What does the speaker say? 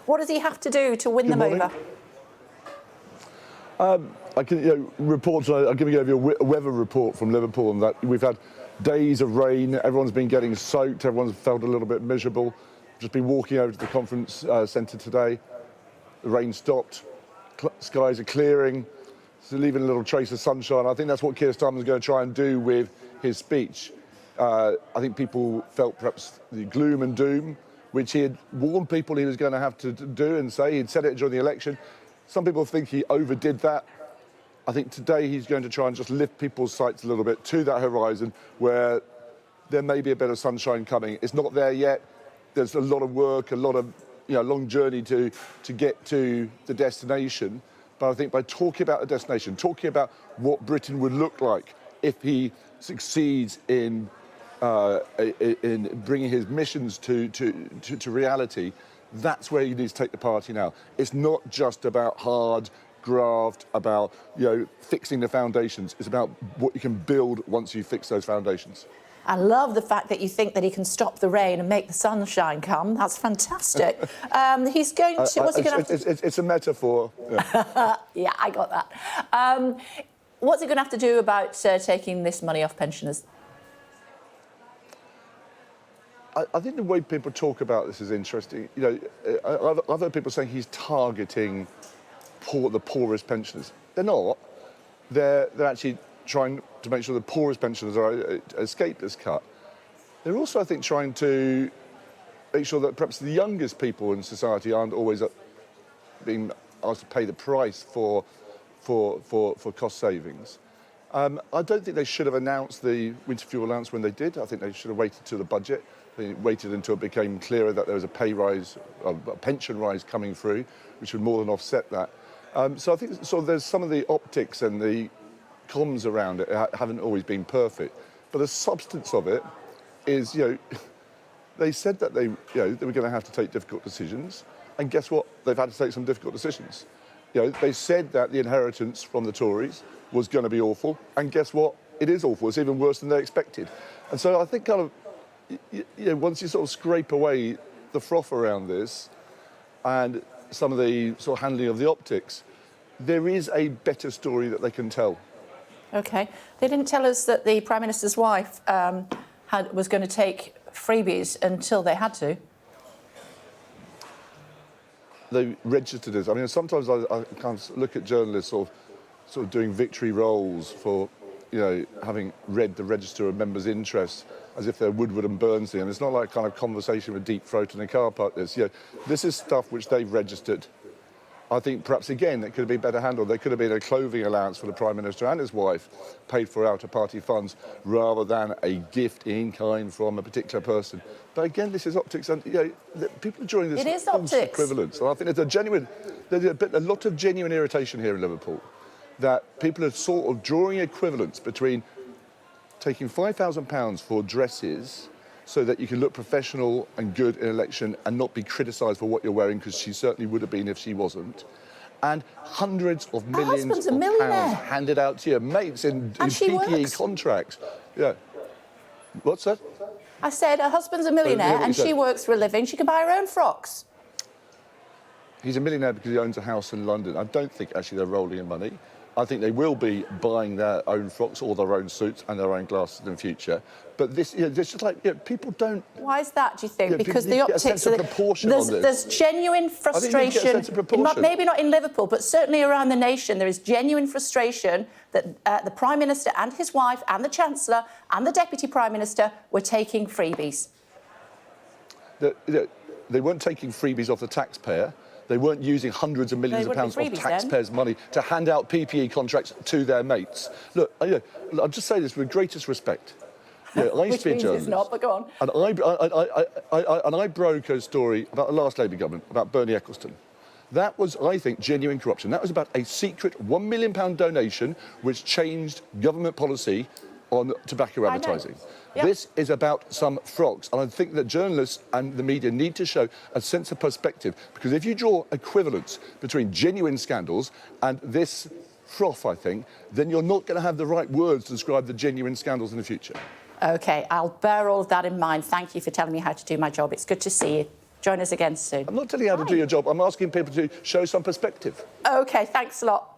What does he have to do to win them over? I can, reports. I'm giving you a weather report from Liverpool, and that we've had days of rain. Everyone's been getting soaked. Everyone's felt a little bit miserable. Just been walking over to the conference centre today. The rain stopped. Skies are clearing. So leaving a little trace of sunshine. I think that's what Keir Starmer is going to try and do with his speech. I think people felt perhaps the gloom and doom, which he had warned people he was going to have to do and say. He'd said it during the election. Some people think he overdid that. I think today he's going to try and just lift people's sights a little bit to that horizon where there may be a bit of sunshine coming. It's not there yet. There's a lot of work, a lot of long journey to get to the destination. But I think by talking about the destination, talking about what Britain would look like if he succeeds in bringing his missions to reality, that's where he needs to take the party now. It's not just about hard graft, about fixing the foundations. It's about what you can build once you fix those foundations. I love the fact that you think that he can stop the rain and make the sunshine come. That's fantastic. He's going to... What's he going to have to... It's a metaphor. Yeah, yeah, I got that. What's he going to have to do about taking this money off pensioners? I think the way people talk about this is interesting. I've heard people saying he's targeting the poorest pensioners. They're not. They're actually trying to make sure the poorest pensioners escape this cut. They're also, I think, trying to make sure that perhaps the youngest people in society aren't always being asked to pay the price for cost savings. I don't think they should have announced the winter fuel allowance when they did. I think they should have waited till the budget. They waited until it became clearer that there was a pay rise, a pension rise coming through, which would more than offset that. So I think there's some of the optics and the comms around it haven't always been perfect, but the substance of it is, they said that they were going to have to take difficult decisions, and guess what? They've had to take some difficult decisions. They said that the inheritance from the Tories was going to be awful, and guess what? It is awful. It's even worse than they expected. And so I think kind of, once you sort of scrape away the froth around this and some of the sort of handling of the optics, there is a better story that they can tell. OK. They didn't tell us that the Prime Minister's wife was going to take freebies until they had to. They registered this. I mean, sometimes I can't look at journalists sort of doing victory rolls for, having read the register of members' interests as if they're Woodward and Burnsley. And it's not like kind of conversation with deep throat in a car park. This is stuff which they've registered. I think perhaps, again, it could have been better handled. There could have been a clothing allowance for the Prime Minister and his wife paid for out-of-party funds rather than a gift in kind from a particular person. But again, this is optics. And, people are drawing this false equivalence. And I think there's a lot of genuine irritation here in Liverpool that people are sort of drawing equivalence between taking £5,000 for dresses so that you can look professional and good in an election and not be criticised for what you're wearing, because she certainly would have been if she wasn't, and hundreds of millions of pounds handed out to your mates in PPE contracts. Yeah. What's that? I said her husband's a millionaire and she works for a living. She can buy her own frocks. He's a millionaire because he owns a house in London. I don't think actually they're rolling in money. I think they will be buying their own frocks or their own suits and their own glasses in the future. But this, this is like, people don't... Why is that, do you think? Because the optics... There's genuine frustration, maybe not in Liverpool, but certainly around the nation. There is genuine frustration that the Prime Minister and his wife and the Chancellor and the Deputy Prime Minister were taking freebies. They weren't taking freebies off the taxpayer. They weren't using hundreds of millions of pounds of taxpayers' money to hand out PPE contracts to their mates. Look, I'll just say this with greatest respect. I used to be a journalist. Not, but go on. And I broke a story about the last Labour government, about Bernie Ecclestone. That was, I think, genuine corruption. That was about a secret £1 million donation which changed government policy on tobacco advertising. Yep. This is about some frocks, and I think that journalists and the media need to show a sense of perspective, because if you draw equivalence between genuine scandals and this froth, I think, then you're not going to have the right words to describe the genuine scandals in the future. OK, I'll bear all of that in mind. Thank you for telling me how to do my job. It's good to see you. Join us again soon. I'm not telling you how to do your job. I'm asking people to show some perspective. OK, thanks a lot.